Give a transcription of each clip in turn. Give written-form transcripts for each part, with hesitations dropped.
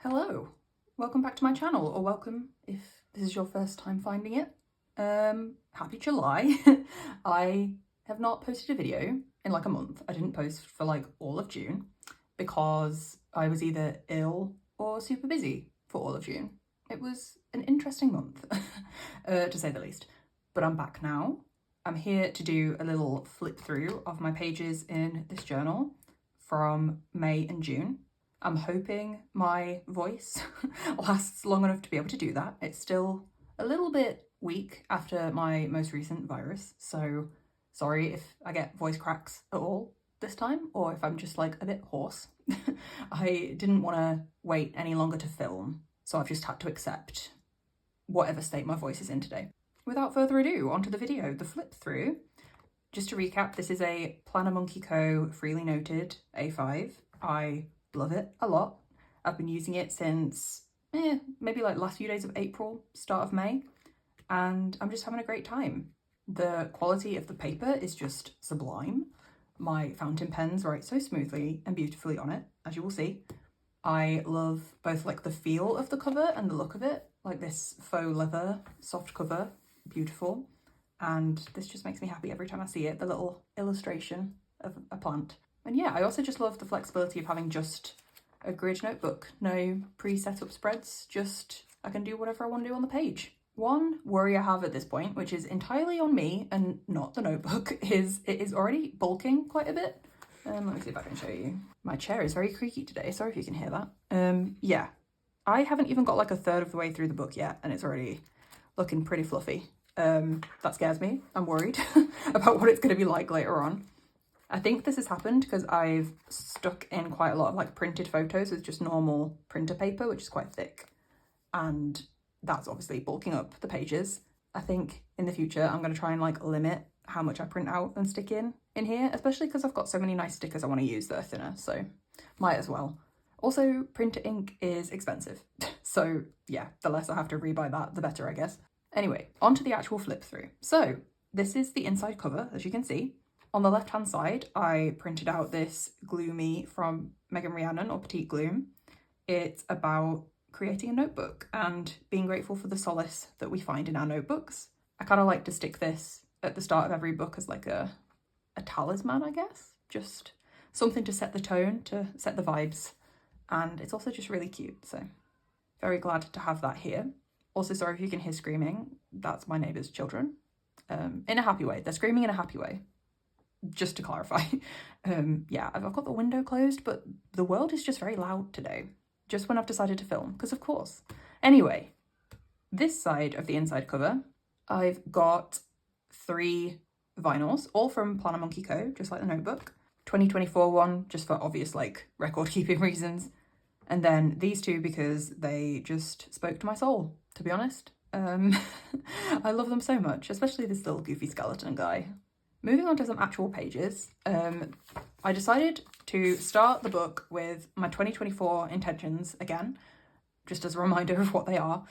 Hello, welcome back to my channel, or welcome if this is your first time finding it. Happy July. I have not posted a video in like a month. I didn't post for like all of June because I was either ill or super busy for all of June. It was an interesting month, to say the least. But I'm back now. I'm here to do a little flip through of my pages in this journal from May and June. I'm hoping my voice lasts long enough to be able to do that. It's still a little bit weak after my most recent virus, so sorry if I get voice cracks at all this time, or if I'm just like a bit hoarse. I didn't want to wait any longer to film, so I've just had to accept whatever state my voice is in today. Without further ado, onto the video, the flip through. Just to recap, this is a Hobonichi Cousin freely noted A5. I love it a lot. I've been using it since maybe like last few days of April, start of May, and I'm just having a great time. The quality of the paper is just sublime. My fountain pens write so smoothly and beautifully on it, as you will see. I love both like the feel of the cover and the look of it, like this faux leather soft cover, beautiful. And this just makes me happy every time I see it, the little illustration of a plant. And yeah, I also just love the flexibility of having just a grid notebook. No pre-set up spreads, just I can do whatever I want to do on the page. One worry I have at this point, which is entirely on me and not the notebook, is it is already bulking quite a bit. Let me see if I can show you. My chair is very creaky today, sorry if you can hear that. Yeah, I haven't even got like a third of the way through the book yet and it's already looking pretty fluffy. That scares me. I'm worried about what it's going to be like later on. I think this has happened because I've stuck in quite a lot of like printed photos with just normal printer paper, which is quite thick. And that's obviously bulking up the pages. I think in the future, I'm going to try and like limit how much I print out and stick in here, especially because I've got so many nice stickers I want to use that are thinner, so might as well. Also, printer ink is expensive. So yeah, the less I have to rebuy that, the better, I guess. Anyway, on to the actual flip through. So this is the inside cover, as you can see. On the left-hand side, I printed out this Gloomy from Megan Rhiannon, or Petite Gloom. It's about creating a notebook and being grateful for the solace that we find in our notebooks. I kind of like to stick this at the start of every book as like a talisman, I guess. Just something to set the tone, to set the vibes. And it's also just really cute, so very glad to have that here. Also, sorry if you can hear screaming. That's my neighbour's children. In a happy way. They're screaming in a happy way. Just to clarify. Yeah, I've got the window closed, but the world is just very loud today. Just when I've decided to film, because of course. Anyway, this side of the inside cover, I've got 3 vinyls, all from Hobonichi Cousin, just like the notebook. 2024 one, just for obvious like record keeping reasons. And then these 2 because they just spoke to my soul, to be honest. I love them so much, especially this little goofy skeleton guy. Moving on to some actual pages, I decided to start the book with my 2024 intentions again, just as a reminder of what they are.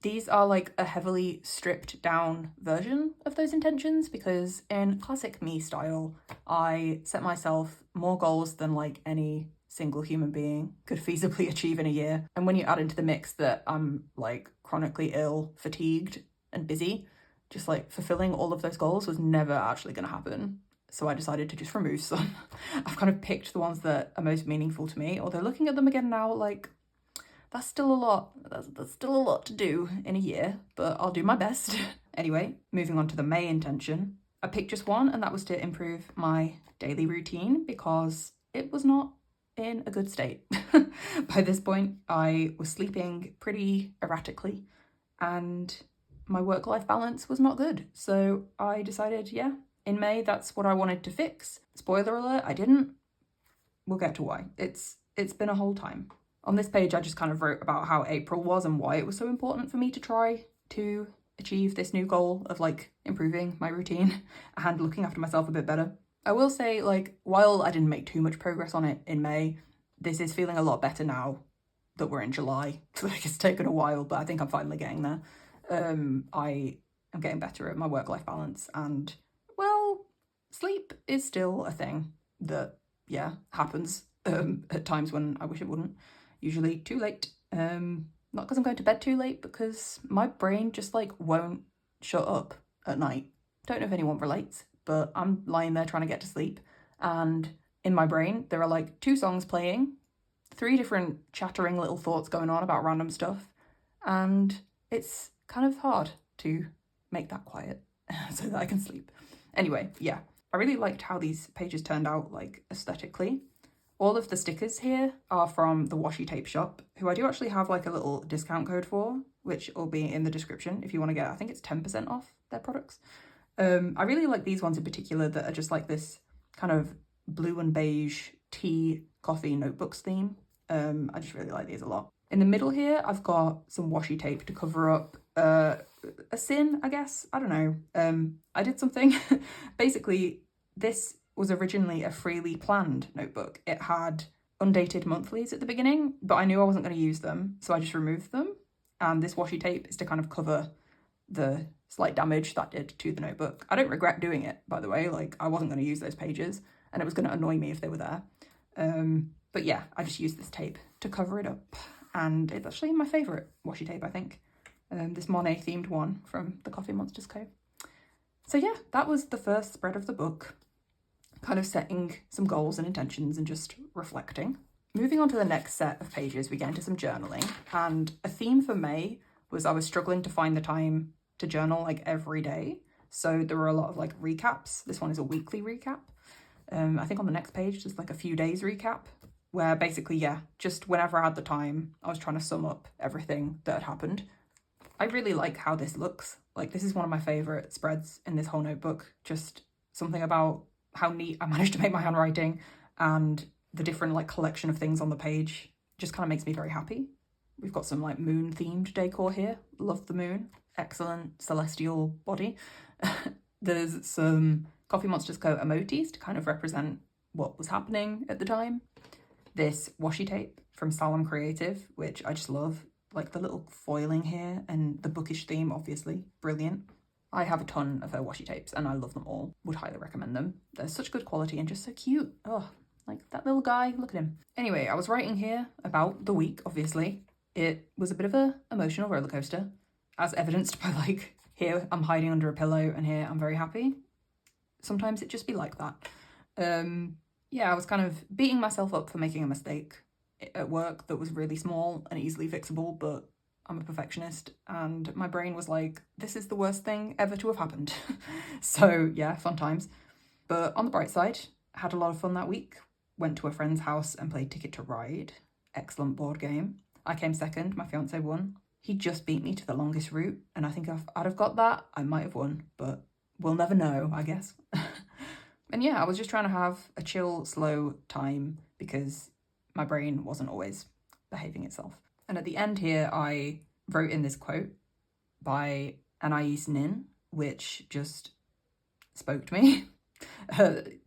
These are like a heavily stripped down version of those intentions because in classic me style, I set myself more goals than like any single human being could feasibly achieve in a year. And when you add into the mix that I'm like chronically ill, fatigued and busy, just like fulfilling all of those goals was never actually going to happen. So I decided to just remove some. I've kind of picked the ones that are most meaningful to me, although looking at them again now, like that's still a lot. That's still a lot to do in a year, but I'll do my best. Anyway, moving on to the May intention. I picked just one, and that was to improve my daily routine because it was not in a good state. By this point, I was sleeping pretty erratically and my work-life balance was not good. So I decided, yeah, in May, that's what I wanted to fix. Spoiler alert, I didn't. We'll get to why. It's been a whole time. On this page, I just kind of wrote about how April was and why it was so important for me to try to achieve this new goal of like improving my routine and looking after myself a bit better. I will say, like, while I didn't make too much progress on it in May, this is feeling a lot better now that we're in July. Like, it's taken a while, but I think I'm finally getting there. I am getting better at my work-life balance and, well, sleep is still a thing that, yeah, happens at times when I wish it wouldn't. Usually too late. Not because I'm going to bed too late, because my brain just like won't shut up at night. Don't know if anyone relates, but I'm lying there trying to get to sleep, and in my brain there are like 2 songs playing, 3 different chattering little thoughts going on about random stuff, and it's kind of hard to make that quiet so that I can sleep. Anyway, yeah, I really liked how these pages turned out, like, aesthetically. All of the stickers here are from the washi tape shop, who I do actually have like a little discount code for, which will be in the description if you want to get, I think it's 10% off their products. I really like these ones in particular that are just like this kind of blue and beige tea coffee notebooks theme. I just really like these a lot. In the middle here, I've got some washi tape to cover up a sin, I guess. I don't know. I did something. Basically, this was originally a freely planned notebook. It had undated monthlies at the beginning, but I knew I wasn't going to use them, so I just removed them. And this washi tape is to kind of cover the slight damage that did to the notebook. I don't regret doing it, by the way. Like, I wasn't going to use those pages, and it was going to annoy me if they were there. But yeah, I just used this tape to cover it up, and it's actually my favourite washi tape, I think. This Monet themed one from the Coffee Monsters Co. So yeah, that was the first spread of the book, kind of setting some goals and intentions and just reflecting. Moving on to the next set of pages, we get into some journaling, and a theme for May was I was struggling to find the time to journal like every day. So there were a lot of like recaps. This one is a weekly recap. I think on the next page there's like a few days recap, where basically, yeah, just whenever I had the time, I was trying to sum up everything that had happened. I really like how this looks. Like, this is one of my favourite spreads in this whole notebook. Just something about how neat I managed to make my handwriting, and the different like collection of things on the page just kind of makes me very happy. We've got some like moon themed decor here. Love the moon. Excellent celestial body. There's some Coffee Monsters Co. emojis to kind of represent what was happening at the time. This washi tape from Salem Creative, which I just love. Like the little foiling here and the bookish theme, obviously. Brilliant. I have a ton of her washi tapes and I love them all. Would highly recommend them. They're such good quality and just so cute. Oh, like that little guy, look at him. Anyway, I was writing here about the week, obviously. It was a bit of a emotional roller coaster, as evidenced by like, here I'm hiding under a pillow and here I'm very happy. Sometimes it just be like that. Yeah, I was kind of beating myself up for making a mistake at work that was really small and easily fixable, but I'm a perfectionist and my brain was like, this is the worst thing ever to have happened. So yeah, fun times. But on the bright side, I had a lot of fun that week. Went to a friend's house and played Ticket to Ride. Excellent board game. I came second, my fiance won. He just beat me to the longest route, and I think if I'd have got that, I might have won, but we'll never know, I guess. And yeah, I was just trying to have a chill, slow time because my brain wasn't always behaving itself. And at the end here, I wrote in this quote by Anais Nin, which just spoke to me.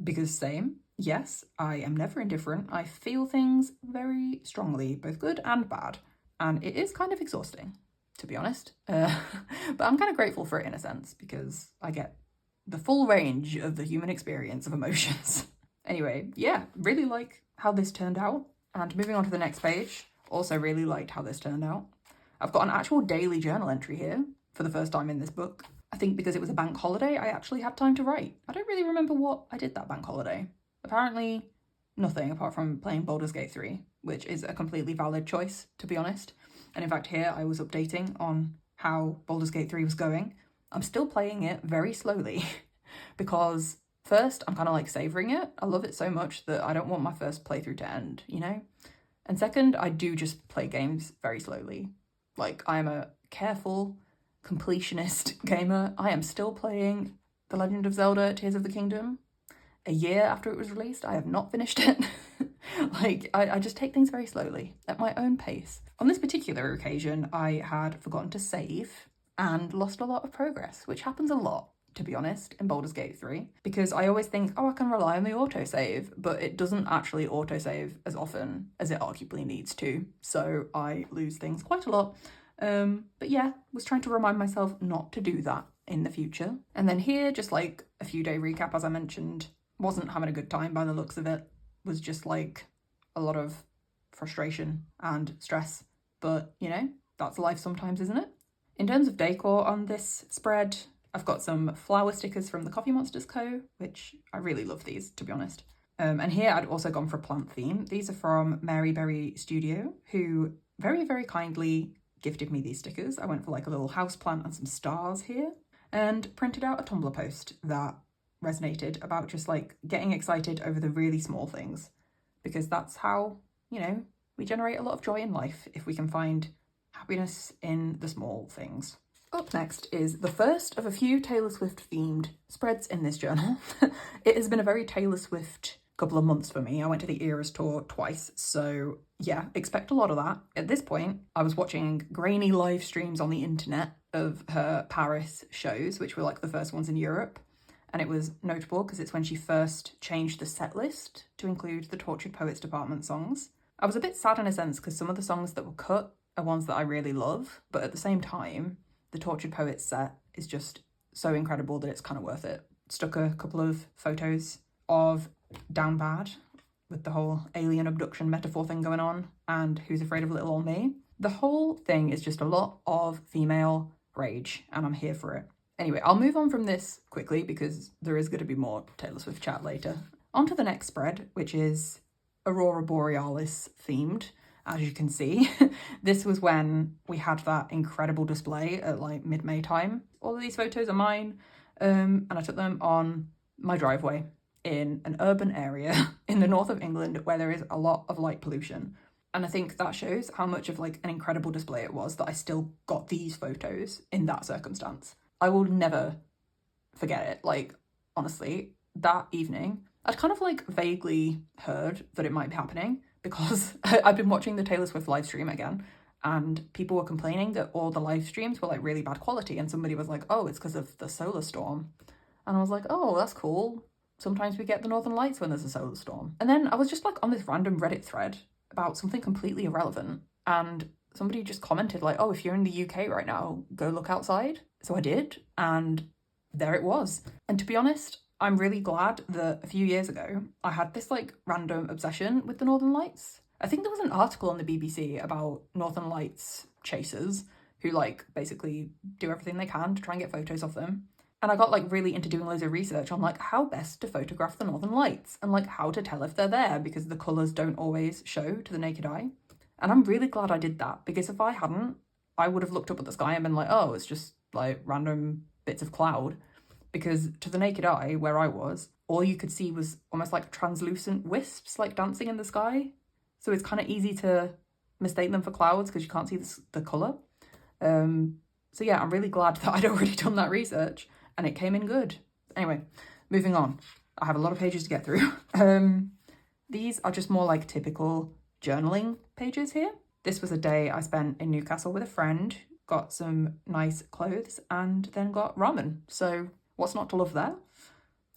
Because same, yes, I am never indifferent. I feel things very strongly, both good and bad. And it is kind of exhausting, to be honest. But I'm kind of grateful for it in a sense, because I get the full range of the human experience of emotions. Anyway, yeah, really like how this turned out. And moving on to the next page, also really liked how this turned out. I've got an actual daily journal entry here for the first time in this book. I think because it was a bank holiday, I actually had time to write. I don't really remember what I did that bank holiday. Apparently nothing apart from playing Baldur's Gate 3, which is a completely valid choice, to be honest. And in fact, here I was updating on how Baldur's Gate 3 was going. I'm still playing it very slowly because first, I'm kind of like savouring it. I love it so much that I don't want my first playthrough to end, you know? And second, I do just play games very slowly. Like, I am a careful, completionist gamer. I am still playing The Legend of Zelda Tears of the Kingdom. A year after it was released, I have not finished it. Like, I just take things very slowly, at my own pace. On this particular occasion, I had forgotten to save and lost a lot of progress, which happens a lot, to be honest, in Baldur's Gate 3, because I always think, oh, I can rely on the autosave, but it doesn't actually autosave as often as it arguably needs to, so I lose things quite a lot. But yeah, was trying to remind myself not to do that in the future. And then here, just like a few day recap, as I mentioned, wasn't having a good time by the looks of it, was just like a lot of frustration and stress but you know, that's life sometimes, isn't it? In terms of decor on this spread, I've got some flower stickers from the Coffee Monsters Co., which I really love these, to be honest. And here I'd also gone for a plant theme. These are from Mary Berry Studio, who very, very kindly gifted me these stickers. I went for like a little house plant and some stars here, and printed out a Tumblr post that resonated about just like getting excited over the really small things, because that's how, you know, we generate a lot of joy in life if we can find happiness in the small things. Up next is the first of a few Taylor Swift themed spreads in this journal. It has been a very Taylor Swift couple of months for me. I went to the Eras tour twice, so yeah, expect a lot of that. At this point, I was watching grainy live streams on the internet of her Paris shows, which were like the first ones in Europe. And it was notable because it's when she first changed the set list to include the Tortured Poets Department songs. I was a bit sad in a sense because some of the songs that were cut are ones that I really love, but at the same time, the Tortured Poets set is just so incredible that it's kind of worth it. Stuck a couple of photos of Down Bad with the whole alien abduction metaphor thing going on, and Who's Afraid of Little Old Me. The whole thing is just a lot of female rage, and I'm here for it. Anyway, I'll move on from this quickly because there is going to be more Taylor Swift chat later. On to the next spread, which is Aurora Borealis themed. As you can see, this was when we had that incredible display at like mid-May time. All of these photos are mine, and I took them on my driveway in an urban area in the north of England where there is a lot of light pollution. And I think that shows how much of like an incredible display it was that I still got these photos in that circumstance. I will never forget it. Like, honestly, that evening, I'd kind of like vaguely heard that it might be happening because I've been watching the Taylor Swift live stream again, and people were complaining that all the live streams were like really bad quality, and somebody was like, oh, it's because of the solar storm. And I was like, oh, that's cool. Sometimes we get the northern lights when there's a solar storm. And then I was just like on this random Reddit thread about something completely irrelevant, and somebody just commented like, oh, if you're in the UK right now, go look outside. So I did, and there it was. And to be honest, I'm really glad that a few years ago, I had this like random obsession with the Northern Lights. I think there was an article on the BBC about Northern Lights chasers who like basically do everything they can to try and get photos of them. And I got like really into doing loads of research on like how best to photograph the Northern Lights and like how to tell if they're there, because the colours don't always show to the naked eye. And I'm really glad I did that, because if I hadn't, I would have looked up at the sky and been like, oh, it's just like random bits of cloud. Because to the naked eye, where I was, all you could see was almost like translucent wisps like dancing in the sky. So it's kind of easy to mistake them for clouds because you can't see the colour. So yeah, I'm really glad that I'd already done that research and it came in good. Anyway, moving on. I have a lot of pages to get through. These are just more like typical journaling pages here. This was a day I spent in Newcastle with a friend, got some nice clothes, and then got ramen. So what's not to love there?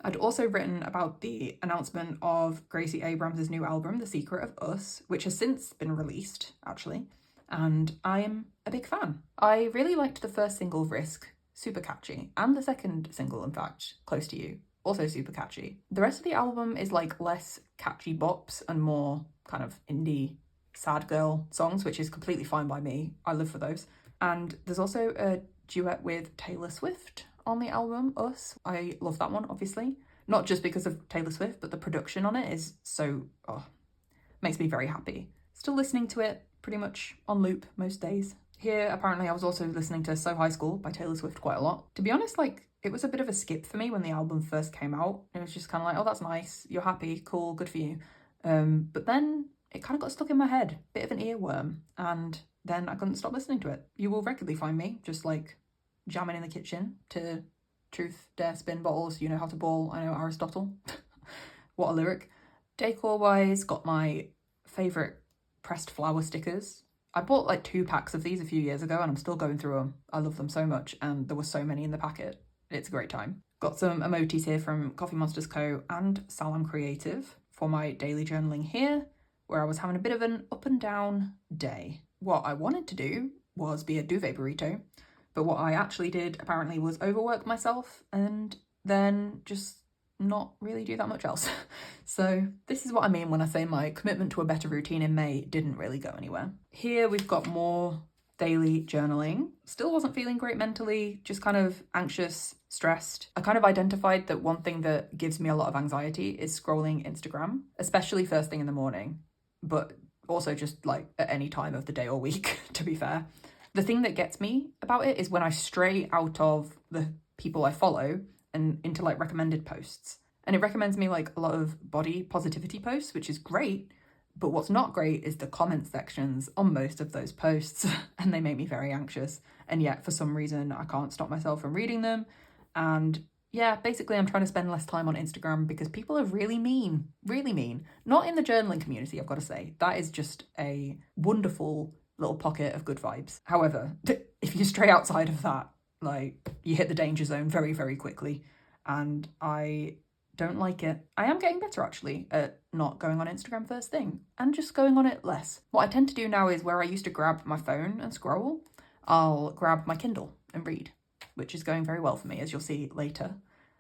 I'd also written about the announcement of Gracie Abrams' new album, The Secret of Us, which has since been released, actually, and I'm a big fan. I really liked the first single, Risk, super catchy, and the second single, in fact, Close to You, also super catchy. The rest of the album is like less catchy bops and more kind of indie sad girl songs, which is completely fine by me. I live for those. And there's also a duet with Taylor Swift on the album, Us. I love that one, obviously. Not just because of Taylor Swift, but the production on it is so, makes me very happy. Still listening to it pretty much on loop most days. Here, apparently, I was also listening to So High School by Taylor Swift quite a lot. To be honest, like, it was a bit of a skip for me when the album first came out. It was just kind of like, oh, that's nice. You're happy. Cool. Good for you. But then it kind of got stuck in my head. Bit of an earworm. And then I couldn't stop listening to it. You will regularly find me just like jamming in the kitchen to Truth, Dare, Spin, Bottles, You Know How to Ball, I Know Aristotle. What a lyric. Decor-wise, got my favourite pressed flower stickers. I bought like 2 packs of these a few years ago and I'm still going through them. I love them so much, and there were so many in the packet. It's a great time. Got some emojis here from Coffee Monsters Co. and Salam Creative for my daily journaling here, where I was having a bit of an up and down day. What I wanted to do was be a duvet burrito, but what I actually did apparently was overwork myself and then just not really do that much else. So this is what I mean when I say my commitment to a better routine in May didn't really go anywhere. Here we've got more daily journaling. Still wasn't feeling great mentally, just kind of anxious, stressed. I kind of identified that one thing that gives me a lot of anxiety is scrolling Instagram, especially first thing in the morning, but also just like at any time of the day or week, to be fair. The thing that gets me about it is when I stray out of the people I follow and into like recommended posts. And it recommends me like a lot of body positivity posts, which is great. But what's not great is the comment sections on most of those posts, and they make me very anxious. And yet for some reason I can't stop myself from reading them. And yeah, basically I'm trying to spend less time on Instagram because people are really mean, really mean. Not in the journaling community, I've got to say. That is just a wonderful little pocket of good vibes. However, if you stray outside of that, like, you hit the danger zone very, very quickly, and I don't like it. I am getting better actually at not going on Instagram first thing and just going on it less. What I tend to do now is where I used to grab my phone and scroll, I'll grab my Kindle and read, which is going very well for me, as you'll see later.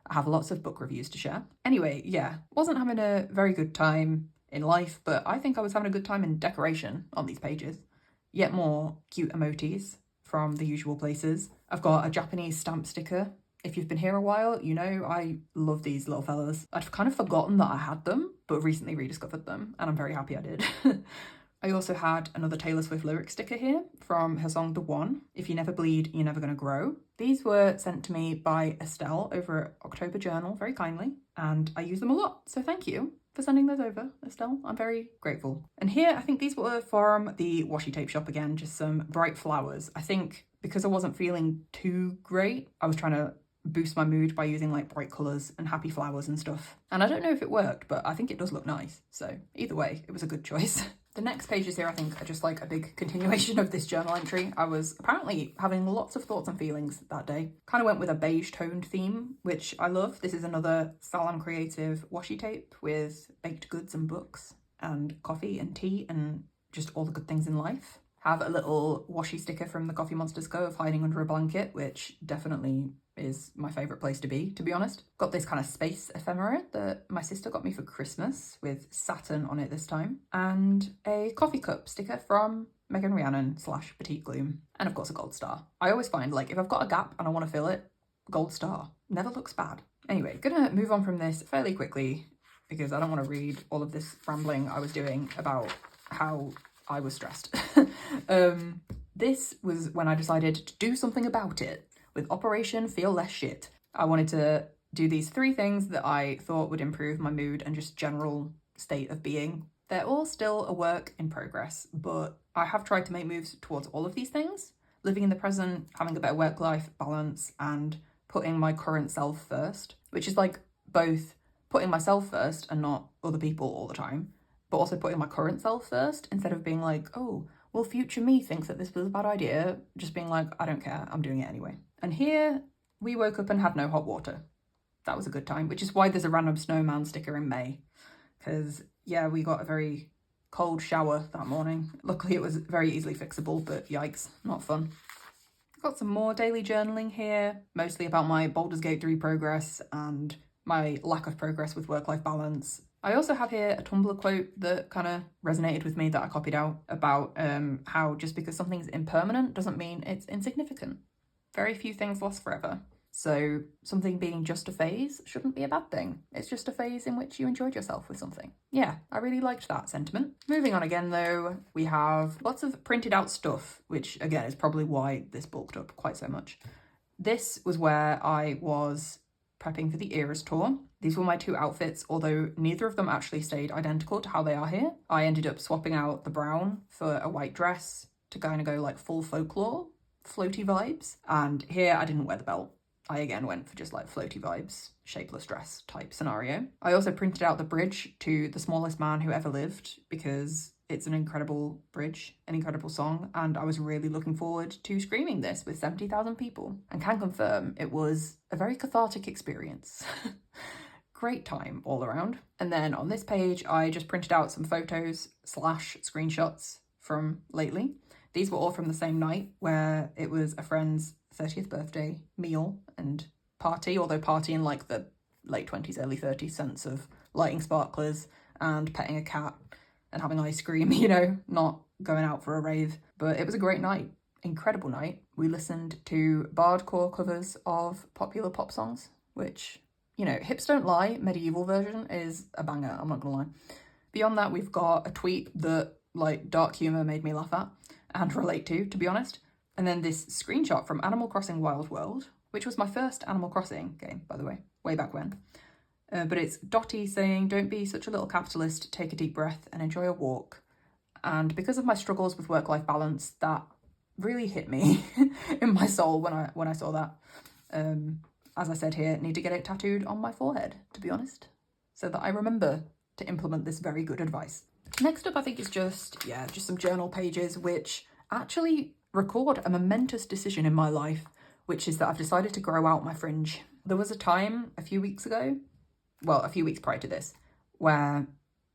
I have lots of book reviews to share. Anyway, yeah, wasn't having a very good time in life, but I think I was having a good time in decoration on these pages. Yet more cute emojis from the usual places. I've got a Japanese stamp sticker. If you've been here a while, you know I love these little fellas. I'd kind of forgotten that I had them, but recently rediscovered them, and I'm very happy I did. I also had another Taylor Swift lyric sticker here from her song The One. If you never bleed, you're never gonna grow. These were sent to me by Estelle over at October Journal, very kindly, and I use them a lot, so thank you for sending those over, Estelle. I'm very grateful. And here, I think these were from the washi tape shop again, just some bright flowers. I think because I wasn't feeling too great, I was trying to boost my mood by using like bright colours and happy flowers and stuff. And I don't know if it worked, but I think it does look nice. So either way, it was a good choice. The next pages here, I think, are just like a big continuation of this journal entry. I was apparently having lots of thoughts and feelings that day. Kind of went with a beige toned theme, which I love. This is another Salam Creative washi tape with baked goods and books and coffee and tea and just all the good things in life. Have a little washi sticker from the Coffee Monsters Co. of hiding under a blanket, which definitely is my favourite place to be honest. Got this kind of space ephemera that my sister got me for Christmas with Saturn on it this time. And a coffee cup sticker from Megan Rhiannon / Petite Gloom. And of course a gold star. I always find like if I've got a gap and I want to fill it, gold star never looks bad. Anyway, gonna move on from this fairly quickly because I don't want to read all of this rambling I was doing about how I was stressed. This was when I decided to do something about it with Operation Feel Less Shit. I wanted to do these 3 things that I thought would improve my mood and just general state of being. They're all still a work in progress, but I have tried to make moves towards all of these things. Living in the present, having a better work-life balance, and putting my current self first, which is like both putting myself first and not other people all the time, but also putting my current self first instead of being like, oh, well, future me thinks that this was a bad idea. Just being like, I don't care, I'm doing it anyway. And here we woke up and had no hot water. That was a good time, which is why there's a random snowman sticker in May. Because, yeah, we got a very cold shower that morning. Luckily, it was very easily fixable, but yikes, not fun. Got some more daily journaling here, mostly about my Baldur's Gate 3 progress and my lack of progress with work-life balance. I also have here a Tumblr quote that kind of resonated with me that I copied out about how just because something's impermanent doesn't mean it's insignificant. Very few things last forever. So something being just a phase shouldn't be a bad thing. It's just a phase in which you enjoyed yourself with something. Yeah, I really liked that sentiment. Moving on again though, we have lots of printed out stuff, which again is probably why this bulked up quite so much. This was where I was prepping for the Eras tour. These were my 2 outfits, although neither of them actually stayed identical to how they are here. I ended up swapping out the brown for a white dress to kind of go like full folklore, floaty vibes. And here I didn't wear the belt. I again went for just like floaty vibes, shapeless dress type scenario. I also printed out the bridge to The Smallest Man Who Ever Lived because it's an incredible bridge, an incredible song, and I was really looking forward to screaming this with 70,000 people, and can confirm it was a very cathartic experience. Great time all around. And then on this page, I just printed out some photos / screenshots from lately. These were all from the same night where it was a friend's 30th birthday meal and party, although party in like the late 20s, early 30s sense of lighting sparklers and petting a cat and having ice cream, you know, not going out for a rave. But it was a great night, incredible night. We listened to bardcore covers of popular pop songs, which, you know, hips don't lie, medieval version is a banger, I'm not gonna lie. Beyond that, we've got a tweet that, like, dark humour made me laugh at and relate to be honest. And then this screenshot from Animal Crossing Wild World, which was my first Animal Crossing game, by the way, way back when. But it's Dottie saying, "Don't be such a little capitalist, take a deep breath and enjoy a walk." And because of my struggles with work-life balance, that really hit me in my soul when I saw that. As I said here, need to get it tattooed on my forehead, to be honest, so that I remember to implement this very good advice. Next up, I think, is just some journal pages, which actually record a momentous decision in my life, which is that I've decided to grow out my fringe. There was a time a few weeks prior to this, where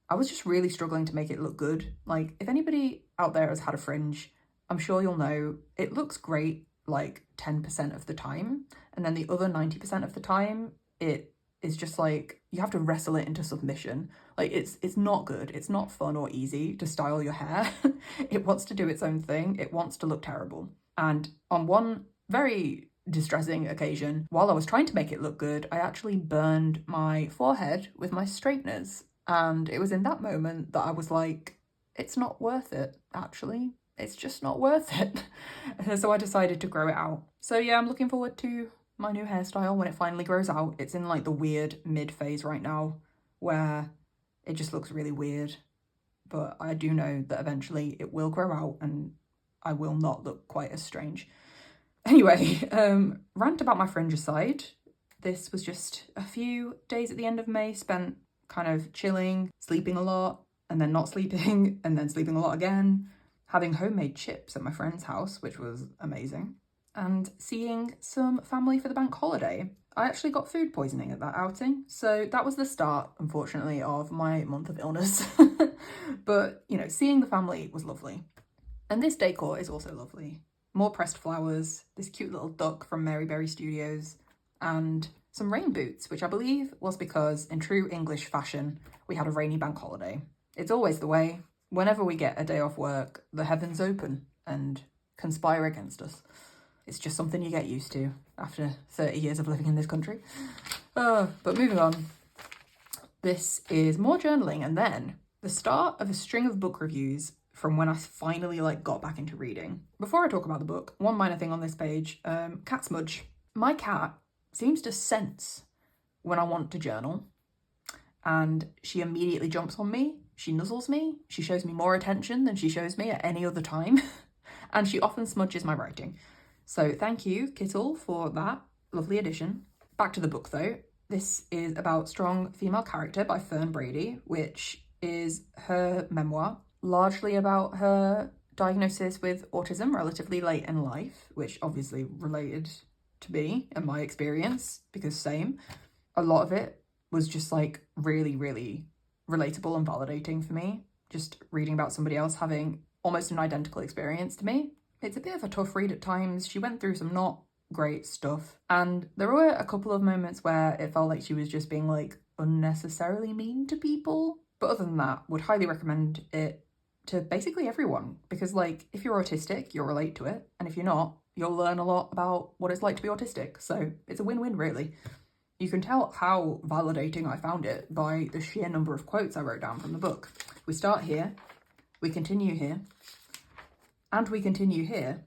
I was just really struggling to make it look good. Like, if anybody out there has had a fringe, I'm sure you'll know it looks great like 10% of the time, and then the other 90% of the time it is just like you have to wrestle it into submission. Like, it's not good, it's not fun or easy to style your hair. It wants to do its own thing, it wants to look terrible. And on one very distressing occasion, while I was trying to make it look good, I actually burned my forehead with my straighteners. And it was in that moment that I was like, it's not worth it, actually. It's just not worth it. So I decided to grow it out. So yeah, I'm looking forward to my new hairstyle when it finally grows out. It's in like the weird mid phase right now where it just looks really weird. But I do know that eventually it will grow out and I will not look quite as strange. Anyway, rant about my fringe aside, this was just a few days at the end of May spent kind of chilling, sleeping a lot, and then not sleeping, and then sleeping a lot again, having homemade chips at my friend's house, which was amazing, and seeing some family for the bank holiday. I actually got food poisoning at that outing, so that was the start, unfortunately, of my month of illness. But, you know, seeing the family was lovely. And this decor is also lovely. More pressed flowers, this cute little duck from Mary Berry Studios, and some rain boots, which I believe was because, in true English fashion, we had a rainy bank holiday. It's always the way. Whenever we get a day off work, the heavens open and conspire against us. It's just something you get used to after 30 years of living in this country. But moving on. This is more journaling and then the start of a string of book reviews from when I finally got back into reading. Before I talk about the book, one minor thing on this page, cat smudge. My cat seems to sense when I want to journal, and she immediately jumps on me, she nuzzles me, she shows me more attention than she shows me at any other time, and she often smudges my writing. So thank you, Kittle, for that lovely addition. Back to the book though. This is about Strong Female Character by Fern Brady, which is her memoir, largely about her diagnosis with autism relatively late in life, which obviously related to me and my experience, because same. A lot of it was just really, really relatable and validating for me. Just reading about somebody else having almost an identical experience to me. It's a bit of a tough read at times. She went through some not great stuff, and there were a couple of moments where it felt like she was just being unnecessarily mean to people. But other than that, would highly recommend it to basically everyone, because if you're autistic, you'll relate to it, and if you're not, you'll learn a lot about what it's like to be autistic. So it's a win-win, really. You can tell how validating I found it by the sheer number of quotes I wrote down from the book. We start here, we continue here, and we continue here,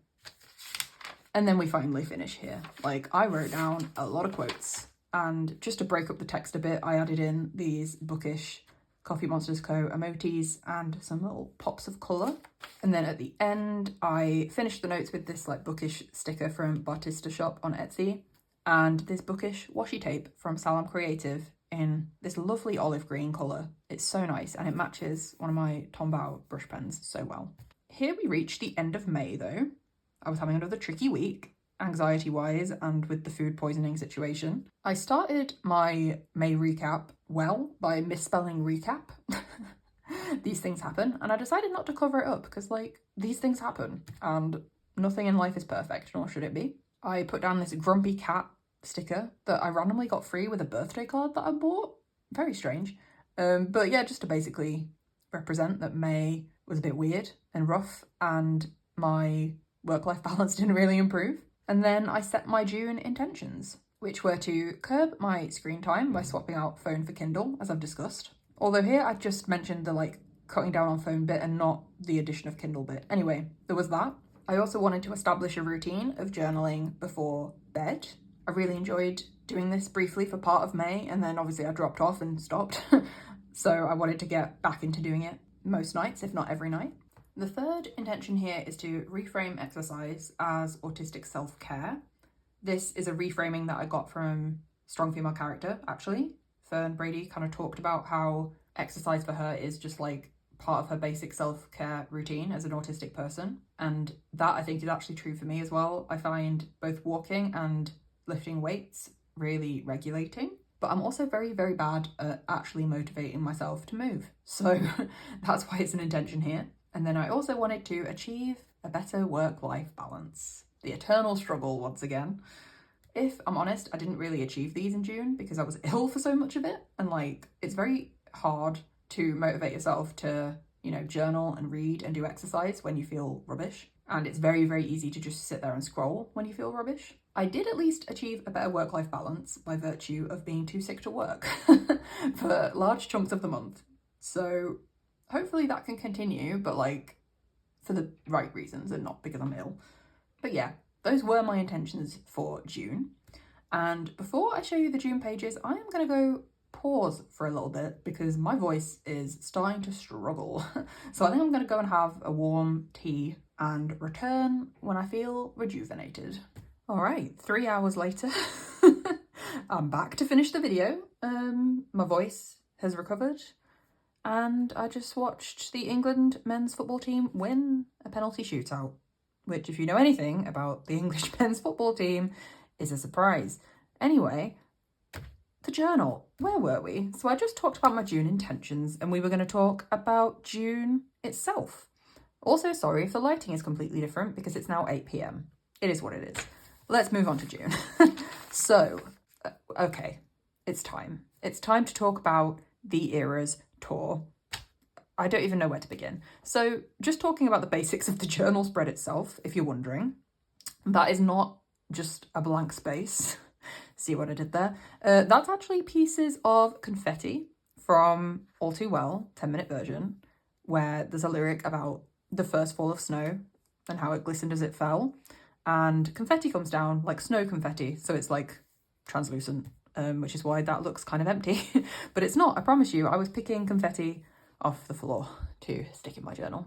and then we finally finish here. I wrote down a lot of quotes, and just to break up the text a bit, I added in these bookish Coffee Monsters Co. emojis and some little pops of colour. And then at the end, I finished the notes with this bookish sticker from Bartista Shop on Etsy, and this bookish washi tape from Salam Creative in this lovely olive green colour. It's so nice, and it matches one of my Tombow brush pens so well. Here we reach the end of May though. I was having another tricky week, anxiety-wise, and with the food poisoning situation. I started my May recap by misspelling recap. These things happen, and I decided not to cover it up because these things happen and nothing in life is perfect, nor should it be. I put down this grumpy cat sticker that I randomly got free with a birthday card that I bought. Very strange. But yeah, just to basically represent that May was a bit weird and rough and my work-life balance didn't really improve. And then I set my June intentions, which were to curb my screen time by swapping out phone for Kindle, as I've discussed. Although here I just mentioned the like cutting down on phone bit and not the addition of Kindle bit. Anyway, there was that. I also wanted to establish a routine of journaling before bed. I really enjoyed doing this briefly for part of May, and then obviously I dropped off and stopped. So I wanted to get back into doing it most nights, if not every night. The third intention here is to reframe exercise as autistic self-care. This is a reframing that I got from Strong Female Character, actually. Fern Brady kind of talked about how exercise for her is just like part of her basic self-care routine as an autistic person. And that I think is actually true for me as well. I find both walking and lifting weights really regulating, but I'm also very, very bad at actually motivating myself to move. So that's why it's an intention here. And then I also wanted to achieve a better work-life balance. The eternal struggle once again. If I'm honest, I didn't really achieve these in June because I was ill for so much of it. And like, it's very hard to motivate yourself to, you know, journal and read and do exercise when you feel rubbish. And it's very, very easy to just sit there and scroll when you feel rubbish. I did at least achieve a better work-life balance by virtue of being too sick to work for large chunks of the month. So hopefully that can continue, but like for the right reasons and not because I'm ill. But yeah, those were my intentions for June. And before I show you the June pages, I am going to go pause for a little bit because my voice is starting to struggle. So I think I'm going to go and have a warm tea and return when I feel rejuvenated. All right, 3 hours later, I'm back to finish the video. My voice has recovered and I just watched the England men's football team win a penalty shootout, which if you know anything about the English men's football team is a surprise. Anyway, the journal, where were we? So I just talked about my June intentions and we were going to talk about June itself. Also, sorry if the lighting is completely different because it's now 8 p.m. It is what it is. Let's move on to June. So, okay, it's time. It's time to talk about the Eras tour. I don't even know where to begin. So just talking about the basics of the journal spread itself, if you're wondering, that is not just a blank space. See what I did there? That's actually pieces of confetti from All Too Well, 10-minute version, where there's a lyric about the first fall of snow and how it glistened as it fell. And confetti comes down like snow confetti, so it's like translucent, which is why that looks kind of empty. But it's not, I promise you. I was picking confetti off the floor to stick in my journal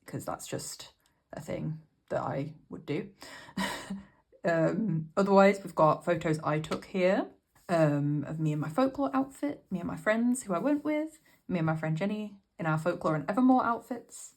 because that's just a thing that I would do. Otherwise, we've got photos I took here of me in my folklore outfit, me and my friends who I went with, me and my friend Jenny in our folklore and Evermore outfits.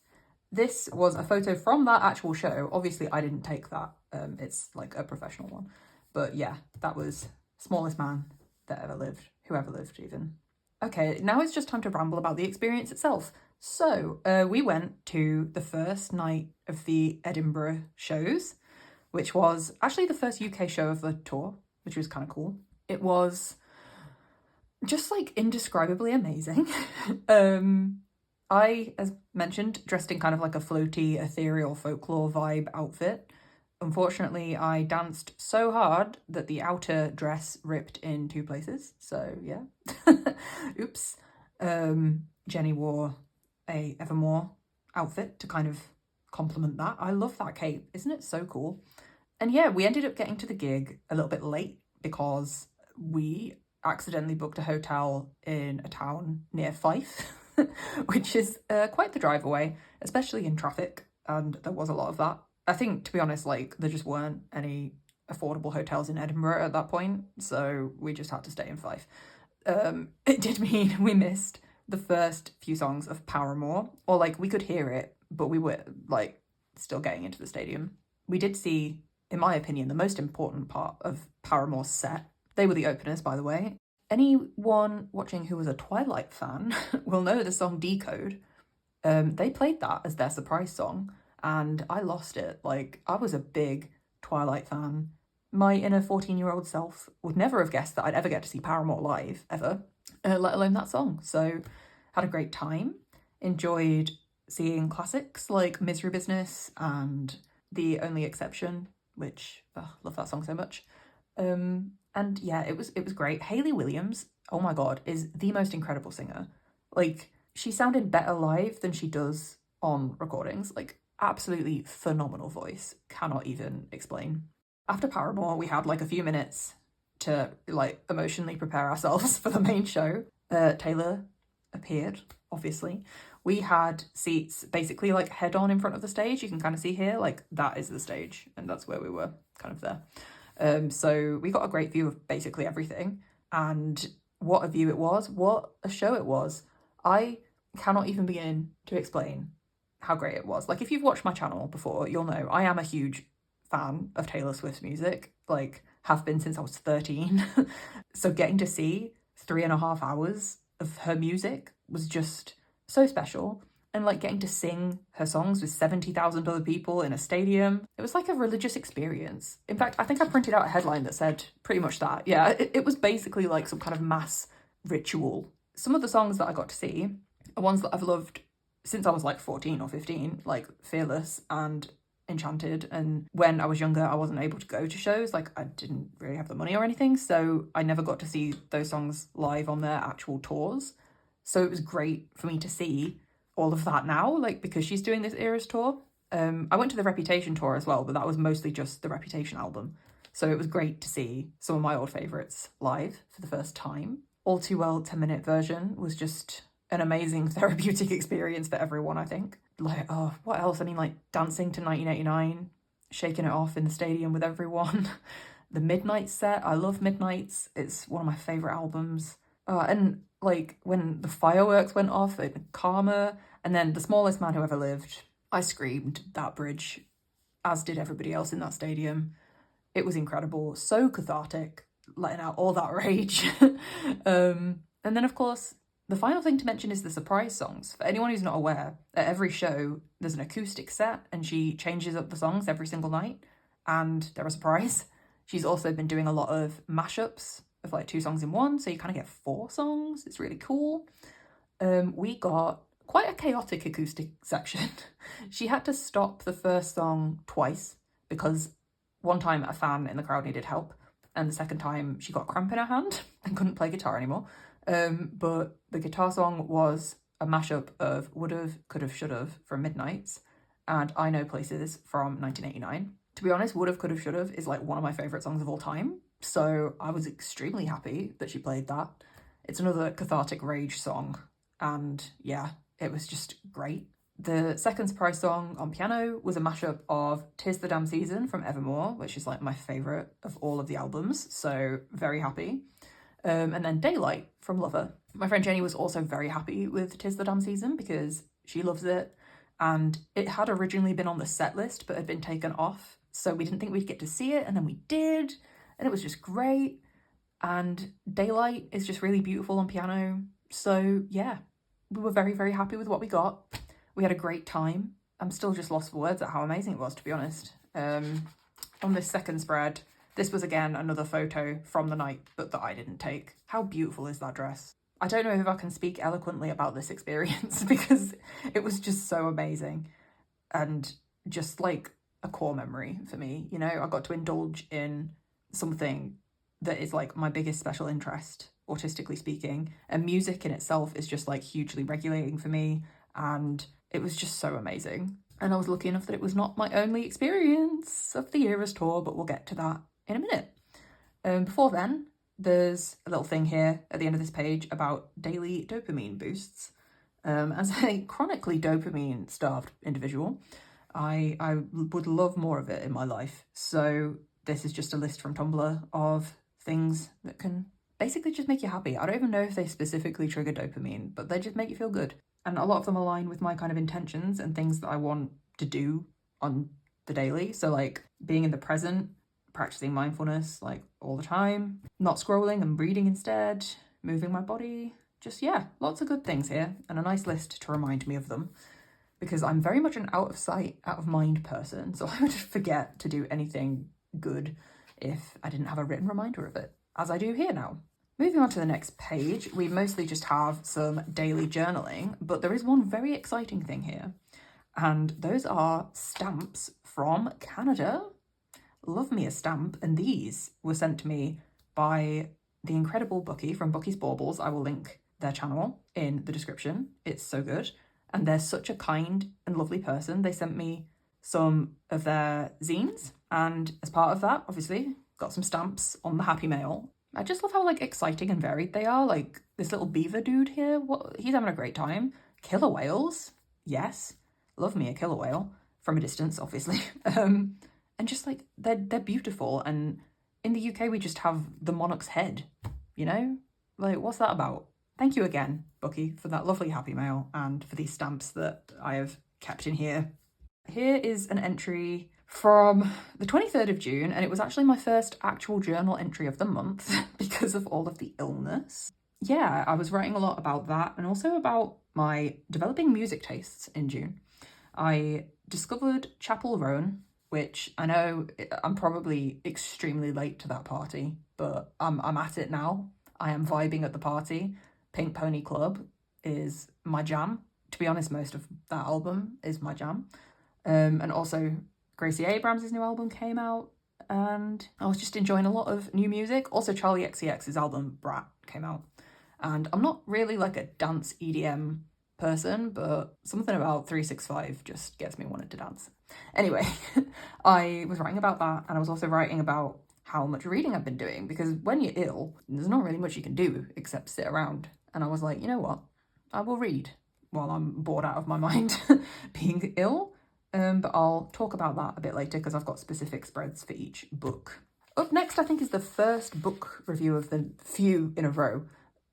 This was a photo from that actual show. Obviously, I didn't take that. It's like a professional one. But yeah, that was smallest man that ever lived, whoever lived even. Okay, now it's just time to ramble about the experience itself. So we went to the first night of the Edinburgh shows, which was actually the first UK show of the tour, which was kind of cool. It was just like indescribably amazing. I, as mentioned, dressed in kind of like a floaty, ethereal folklore vibe outfit. Unfortunately, I danced so hard that the outer dress ripped in 2 places. So yeah, oops. Jenny wore a Evermore outfit to kind of complement that. I love that cape. Isn't it so cool? And yeah, we ended up getting to the gig a little bit late because we accidentally booked a hotel in a town near Fife, which is quite the drive away, especially in traffic, and there was a lot of that. I think, to be honest, like, there just weren't any affordable hotels in Edinburgh at that point, so we just had to stay in Fife. It did mean we missed the first few songs of Paramore, or, like, we could hear it, but we were, like, still getting into the stadium. We did see, in my opinion, the most important part of Paramore's set. They were the openers, by the way. Anyone watching who was a Twilight fan will know the song Decode. They played that as their surprise song, and I lost it. Like, I was a big Twilight fan my inner 14-year-old self would never have guessed that I'd ever get to see Paramore live, ever, let alone that song. So had a great time, enjoyed seeing classics like Misery Business and The Only Exception, which, love that song so much. And yeah, it was great. Hayley Williams, oh my God, is the most incredible singer. Like, she sounded better live than she does on recordings. Like, absolutely phenomenal voice. Cannot even explain. After Paramore, we had like a few minutes to like emotionally prepare ourselves for the main show. Taylor appeared, obviously. We had seats basically like head on in front of the stage. You can kind of see here, like that is the stage, and that's where we were kind of there. So we got a great view of basically everything, and what a view it was, what a show it was. I cannot even begin to explain how great it was. Like, if you've watched my channel before, you'll know I am a huge fan of Taylor Swift's music, like have been since I was 13. So getting to see 3.5 hours of her music was just so special. And like getting to sing her songs with 70,000 other people in a stadium, it was like a religious experience. In fact, I think I printed out a headline that said pretty much that. Yeah, it was basically like some kind of mass ritual. Some of the songs that I got to see are ones that I've loved since I was like 14 or 15, like Fearless and Enchanted. And when I was younger, I wasn't able to go to shows, like I didn't really have the money or anything, so I never got to see those songs live on their actual tours. So it was great for me to see all of that now, like because she's doing this Eras tour. I went to the Reputation tour as well, but that was mostly just the Reputation album. So it was great to see some of my old favourites live for the first time. All Too Well 10-minute version was just an amazing therapeutic experience for everyone, I think. Like, oh, what else? I mean, like dancing to 1989, shaking it off in the stadium with everyone. The Midnight set, I love Midnights. It's one of my favourite albums. And like when the fireworks went off at Karma, and then The Smallest Man Who Ever Lived, I screamed that bridge, as did everybody else in that stadium. It was incredible, so cathartic, letting out all that rage. And then, of course, the final thing to mention is the surprise songs. For anyone who's not aware, at every show, there's an acoustic set and she changes up the songs every single night and they're a surprise. She's also been doing a lot of mashups of like 2 songs in one, so you kind of get 4 songs. It's really cool. We got quite a chaotic acoustic section. She had to stop the first song twice because one time a fan in the crowd needed help and the second time she got a cramp in her hand and couldn't play guitar anymore. But the guitar song was a mashup of Would've, Could've, Should've from Midnights and I Know Places from 1989. To be honest, Would've, Could've, Should've is like one of my favourite songs of all time, so I was extremely happy that she played that. It's another cathartic rage song, and yeah, it was just great. The second surprise song on piano was a mashup of 'Tis the Damn Season from Evermore, which is like my favourite of all of the albums, so very happy. And then Daylight from Lover. My friend Jenny was also very happy with 'Tis the Damn Season because she loves it, and it had originally been on the set list but had been taken off, so we didn't think we'd get to see it, and then we did, and it was just great. And Daylight is just really beautiful on piano, so yeah, we were very, very happy with what we got. We had a great time. I'm still just lost for words at how amazing it was, to be honest. On this second spread, this was again another photo from the night, but that I didn't take. How beautiful is that dress? I don't know if I can speak eloquently about this experience because it was just so amazing and just like a core memory for me. You know, I got to indulge in something that is like my biggest special interest, autistically speaking, and music in itself is just like hugely regulating for me, and it was just so amazing. And I was lucky enough that it was not my only experience of the Eras tour, but we'll get to that in a minute. Before then, there's a little thing here at the end of this page about daily dopamine boosts. As a chronically dopamine-starved individual, I would love more of it in my life. So this is just a list from Tumblr of things that can basically just make you happy. I don't even know if they specifically trigger dopamine, but they just make you feel good. And a lot of them align with my kind of intentions and things that I want to do on the daily. So like being in the present, practicing mindfulness like all the time, not scrolling and reading instead, moving my body, just yeah, lots of good things here and a nice list to remind me of them because I'm very much an out of sight, out of mind person. So I would forget to do anything good if I didn't have a written reminder of it, as I do here now. Moving on to the next page, we mostly just have some daily journaling, but there is one very exciting thing here, and those are stamps from Canada. Love me a stamp, and these were sent to me by the incredible Bucky from Bucky's Baubles. I will link their channel in the description. It's so good, and they're such a kind and lovely person. They sent me some of their zines, and as part of that, obviously, got some stamps on the Happy Mail. I just love how like exciting and varied they are. Like this little beaver dude here, he's having a great time. Killer whales, yes, love me a killer whale from a distance, obviously. And just like they're beautiful. And in the UK, we just have the monarch's head, you know? Like, what's that about? Thank you again, Bucky, for that lovely Happy Mail and for these stamps that I have kept in here. Here is an entry from the 23rd of June, and it was actually my first actual journal entry of the month because of all of the illness. Yeah, I was writing a lot about that and also about my developing music tastes in June. I discovered Chapel Roan, which I know I'm probably extremely late to that party, but I'm at it now. I am vibing at the party. Pink Pony Club is my jam. To be honest, most of that album is my jam. And also Gracie Abrams' new album came out, and I was just enjoying a lot of new music. Also Charlie XCX's album Brat came out, and I'm not really like a dance EDM person, but something about 365 just gets me wanting to dance. Anyway, I was writing about that, and I was also writing about how much reading I've been doing, because when you're ill, there's not really much you can do except sit around. And I was like, you know what, I will read while I'm bored out of my mind being ill. But I'll talk about that a bit later because I've got specific spreads for each book. Up next, I think, is the first book review of the few in a row,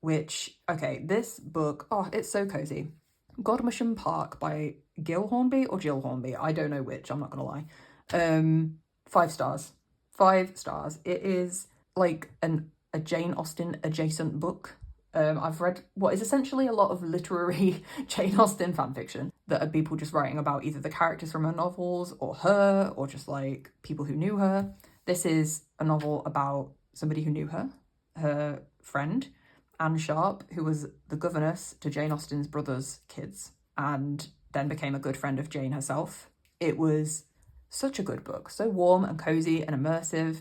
which, okay, this book, oh, it's so cozy. Godmersham Park by Gil Hornby or Jill Hornby. I don't know which, I'm not gonna lie. 5 stars. 5 stars. It is like a Jane Austen adjacent book. I've read what is essentially a lot of literary Jane Austen fanfiction that are people just writing about either the characters from her novels or her or just like people who knew her. This is a novel about somebody who knew her friend, Anne Sharp, who was the governess to Jane Austen's brother's kids and then became a good friend of Jane herself. It was such a good book, so warm and cozy and immersive.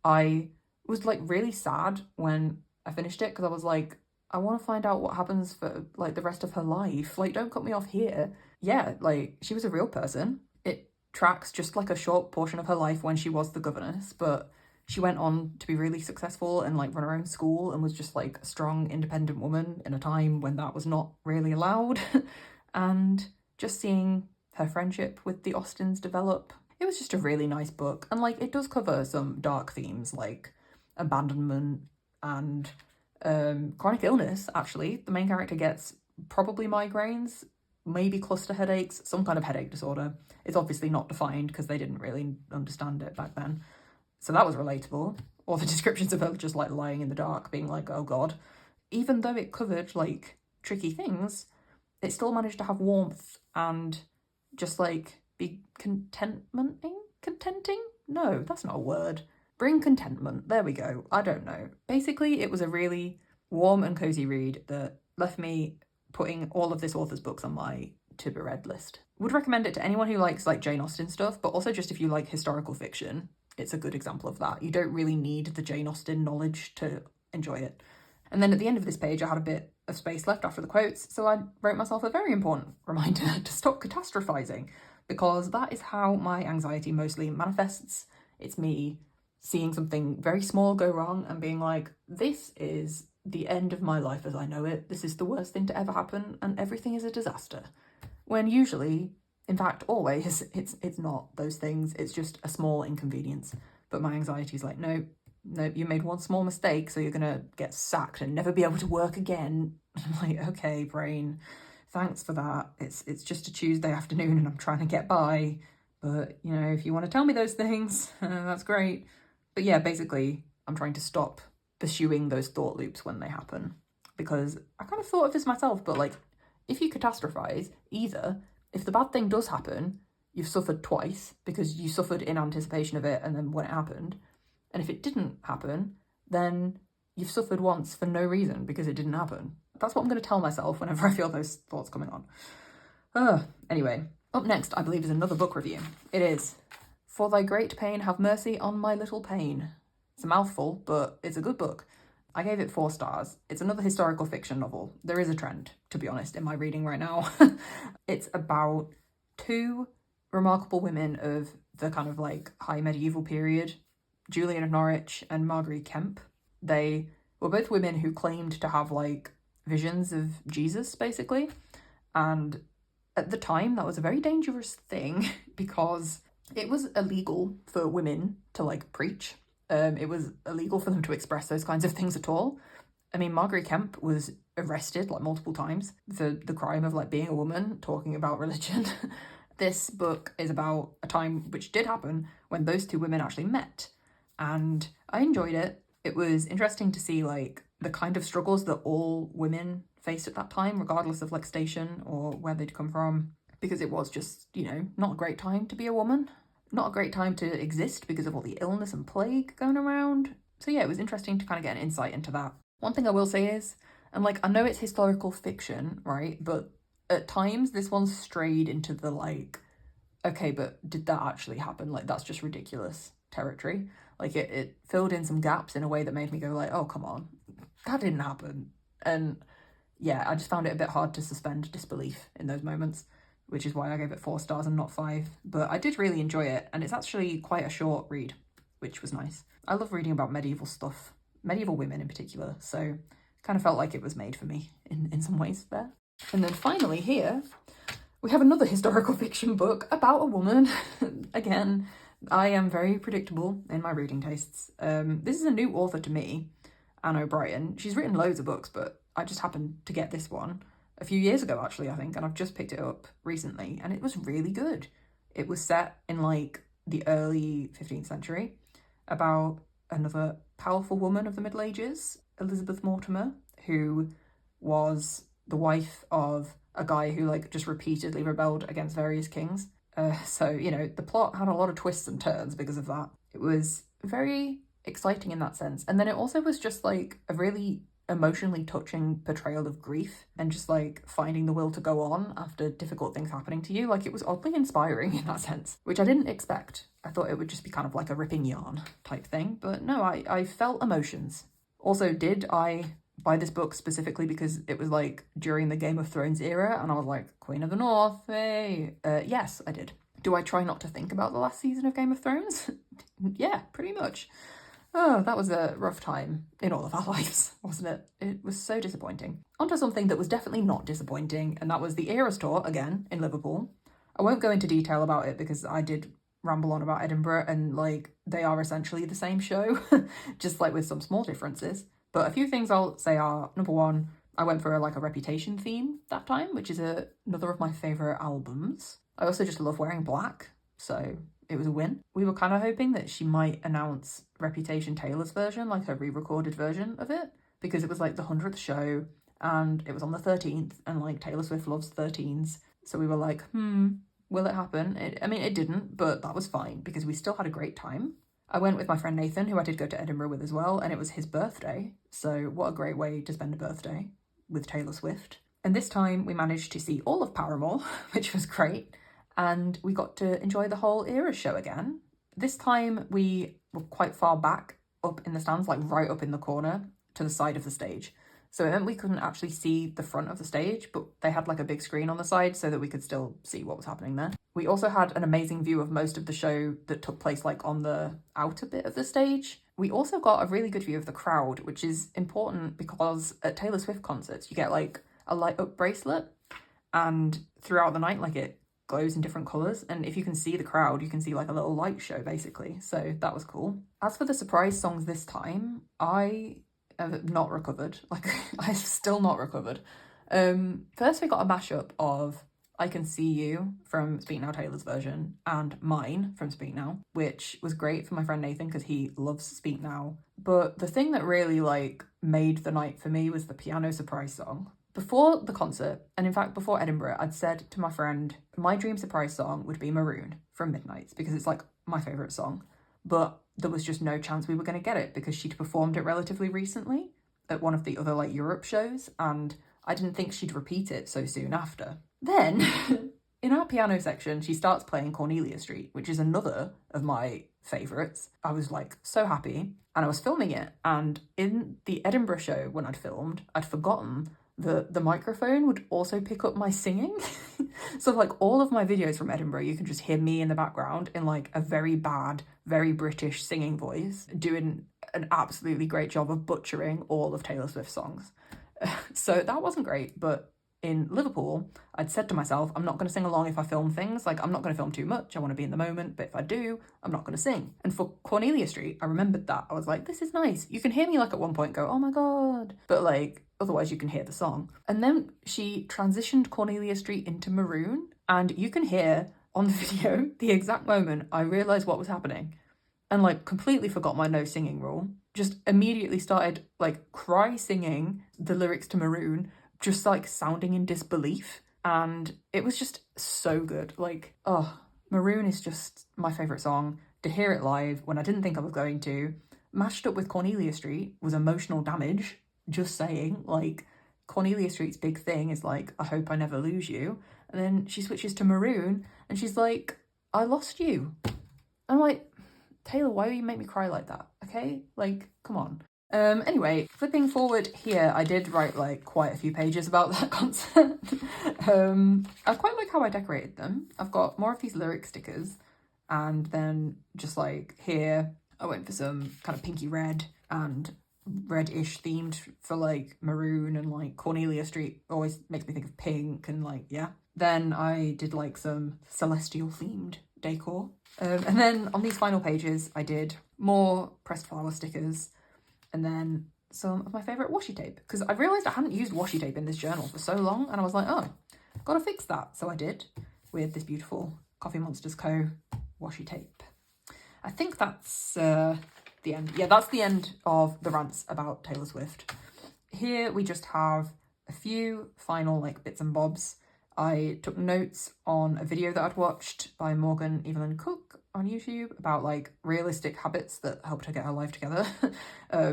I was like really sad when I finished it because I was like, I want to find out what happens for like the rest of her life. Like, don't cut me off here. Yeah, like she was a real person. It tracks just like a short portion of her life when she was the governess, but she went on to be really successful and like run her own school and was just like a strong, independent woman in a time when that was not really allowed. And just seeing her friendship with the Austens develop, it was just a really nice book. And like it does cover some dark themes like abandonment and chronic illness. Actually, the main character gets probably migraines, maybe cluster headaches, some kind of headache disorder. It's obviously not defined because they didn't really understand it back then, so that was relatable. Or the descriptions of her just like lying in the dark being like, oh god. Even though it covered like tricky things, it still managed to have warmth and just like be contenting? No, that's not a word. Bring contentment. There we go. I don't know. Basically, it was a really warm and cozy read that left me putting all of this author's books on my to be read list. Would recommend it to anyone who likes like Jane Austen stuff, but also just if you like historical fiction, it's a good example of that. You don't really need the Jane Austen knowledge to enjoy it. And then at the end of this page, I had a bit of space left after the quotes, so I wrote myself a very important reminder to stop catastrophizing, because that is how my anxiety mostly manifests. It's me seeing something very small go wrong and being like, this is the end of my life as I know it. This is the worst thing to ever happen and everything is a disaster. When usually, in fact, always, it's not those things. It's just a small inconvenience. But my anxiety is like, no, you made one small mistake, so you're gonna get sacked and never be able to work again. I'm like, okay, brain, thanks for that. It's just a Tuesday afternoon and I'm trying to get by. But, you know, if you want to tell me those things, that's great. But yeah, basically, I'm trying to stop pursuing those thought loops when they happen. Because I kind of thought of this myself, but like, if you catastrophize, either if the bad thing does happen, you've suffered twice because you suffered in anticipation of it and then when it happened. And if it didn't happen, then you've suffered once for no reason because it didn't happen. That's what I'm going to tell myself whenever I feel those thoughts coming on. Anyway, up next, I believe, is another book review. It is For Thy Great Pain Have Mercy on My Little Pain. It's a mouthful, but it's a good book. I gave it 4 stars. It's another historical fiction novel. There is a trend, to be honest, in my reading right now. It's about 2 remarkable women of the kind of like high medieval period, Julian of Norwich and Marguerite Kemp. They were both women who claimed to have like visions of Jesus, basically. And at the time, that was a very dangerous thing because it was illegal for women to like preach. It was illegal for them to express those kinds of things at all. I mean, Marguerite Kemp was arrested like multiple times for the crime of like being a woman talking about religion. This book is about a time which did happen when those 2 women actually met, and I enjoyed it. It was interesting to see like the kind of struggles that all women faced at that time, regardless of like station or where they'd come from, because it was just, you know, not a great time to be a woman, not a great time to exist because of all the illness and plague going around. So yeah, it was interesting to kind of get an insight into that. One thing I will say is, and like, I know it's historical fiction, right? But at times this one strayed into the like, okay, but did that actually happen? Like, that's just ridiculous territory. Like, it filled in some gaps in a way that made me go like, oh, come on, that didn't happen. And yeah, I just found it a bit hard to suspend disbelief in those moments, which is why I gave it 4 stars and not 5. But I did really enjoy it, and it's actually quite a short read, which was nice. I love reading about medieval stuff, medieval women in particular, so kind of felt like it was made for me in some ways there. And then finally here, we have another historical fiction book about a woman. Again, I am very predictable in my reading tastes. This is a new author to me, Anne O'Brien. She's written loads of books, but I just happened to get this one a few years ago, actually, I think, and I've just picked it up recently, and it was really good. It was set in, like, the early 15th century, about another powerful woman of the Middle Ages, Elizabeth Mortimer, who was the wife of a guy who, like, just repeatedly rebelled against various kings. So, you know, the plot had a lot of twists and turns because of that. It was very exciting in that sense. And then it also was just, like, a really emotionally touching portrayal of grief and just, like, finding the will to go on after difficult things happening to you. Like, it was oddly inspiring in that sense, which I didn't expect. I thought it would just be kind of like a ripping yarn type thing. But no, I felt emotions. Also, did I buy this book specifically because it was like during the Game of Thrones era and I was like, Queen of the North, hey. Yes, I did. Do I try not to think about the last season of Game of Thrones? Yeah, pretty much. Oh, that was a rough time in all of our lives, wasn't it? It was so disappointing. On to something that was definitely not disappointing, and that was the Eras Tour, again, in Liverpool. I won't go into detail about it because I did ramble on about Edinburgh and, like, they are essentially the same show, just, like, with some small differences. But a few things I'll say are, number one, I went for a Reputation theme that time, which is another of my favourite albums. I also just love wearing black, so it was a win. We were kind of hoping that she might announce Reputation Taylor's version, like her re-recorded version of it, because it was like the 100th show and it was on the 13th and like Taylor Swift loves 13s. So we were like, will it happen? It didn't, but that was fine because we still had a great time. I went with my friend Nathan, who I did go to Edinburgh with as well, and it was his birthday. So what a great way to spend a birthday with Taylor Swift. And this time we managed to see all of Paramore, which was great. And we got to enjoy the whole Eras show again. This time we were quite far back up in the stands, like right up in the corner to the side of the stage. So it meant we couldn't actually see the front of the stage, but they had like a big screen on the side so that we could still see what was happening there. We also had an amazing view of most of the show that took place like on the outer bit of the stage. We also got a really good view of the crowd, which is important because at Taylor Swift concerts, you get like a light up bracelet and throughout the night, like it glows in different colours. And if you can see the crowd, you can see like a little light show basically. So that was cool. As for the surprise songs this time, I have not recovered. Like, I've still not recovered. First we got a mashup of I Can See You from Speak Now Taylor's version and Mine from Speak Now, which was great for my friend Nathan because he loves Speak Now. But the thing that really like made the night for me was the piano surprise song. Before the concert, and in fact before Edinburgh, I'd said to my friend, my dream surprise song would be Maroon from Midnights because it's like my favourite song. but there was just no chance we were going to get it because she'd performed it relatively recently at one of the other like Europe shows, and I didn't think she'd repeat it so soon after. Then in our piano section, she starts playing Cornelia Street, which is another of my favourites. I was like so happy, and I was filming it, and in the Edinburgh show when I'd filmed, I'd forgotten that the microphone would also pick up my singing. So like all of my videos from Edinburgh, you can just hear me in the background in like a very bad, very British singing voice, doing an absolutely great job of butchering all of Taylor Swift's songs. So that wasn't great, but in Liverpool, I'd said to myself, I'm not going to sing along if I film things. Like, I'm not going to film too much. I want to be in the moment. But if I do, I'm not going to sing. And for Cornelia Street, I remembered that. I was like, this is nice. You can hear me like at one point go, oh my God. But like, otherwise you can hear the song. And then she transitioned Cornelia Street into Maroon. And you can hear on the video the exact moment I realised what was happening. And like completely forgot my no singing rule. Just immediately started like cry singing the lyrics to Maroon, just like sounding in disbelief, and it was just so good. Like, oh, Maroon is just my favourite song. To hear it live when I didn't think I was going to, mashed up with Cornelia Street, was emotional damage, just saying. Like, Cornelia Street's big thing is like, I hope I never lose you, and then she switches to Maroon and she's like, I lost you. I'm like, Taylor, why do you make me cry like that? Okay, like, come on. Anyway, flipping forward here, I did write like quite a few pages about that concert. I quite like how I decorated them. I've got more of these lyric stickers, and then just like here, I went for some kind of pinky red and red-ish themed for like Maroon, and like Cornelia Street always makes me think of pink, and like, yeah. Then I did like some celestial themed decor. And then on these final pages, I did more pressed flower stickers, and then some of my favourite washi tape, because I realised I hadn't used washi tape in this journal for so long, and I was like, oh, gotta fix that. So I did, with this beautiful Coffee Monsters Co. washi tape. I think that's the end. Yeah, that's the end of the rants about Taylor Swift. Here we just have a few final like bits and bobs. I took notes on a video that I'd watched by Morgan Evelyn Cook on YouTube about like realistic habits that helped her get her life together,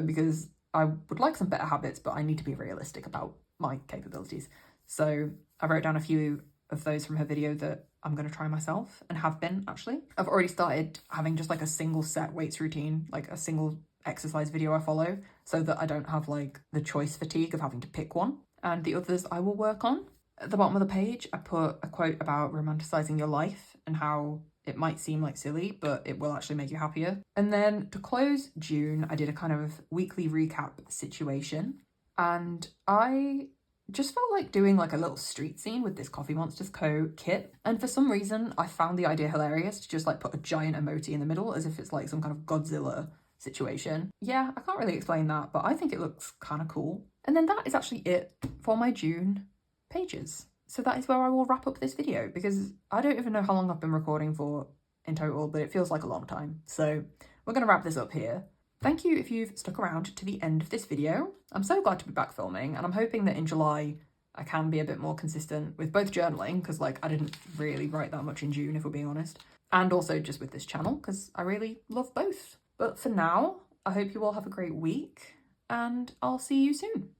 because I would like some better habits, but I need to be realistic about my capabilities. So I wrote down a few of those from her video that I'm going to try myself, and have been actually. I've already started having just like a single set weights routine, like a single exercise video I follow, so that I don't have like the choice fatigue of having to pick one. And the others I will work on. At the bottom of the page, I put a quote about romanticizing your life and how it might seem like silly, but it will actually make you happier. And then to close June, I did a kind of weekly recap situation, and I just felt like doing like a little street scene with this Coffee Monsters Co. kit. And for some reason, I found the idea hilarious to just like put a giant emoji in the middle as if it's like some kind of Godzilla situation. Yeah, I can't really explain that, but I think it looks kind of cool. And then that is actually it for my June pages. So that is where I will wrap up this video, because I don't even know how long I've been recording for in total, but it feels like a long time. So we're going to wrap this up here. Thank you if you've stuck around to the end of this video. I'm so glad to be back filming, and I'm hoping that in July I can be a bit more consistent with both journaling, because like I didn't really write that much in June, if we're being honest, and also just with this channel, because I really love both. But for now, I hope you all have a great week, and I'll see you soon.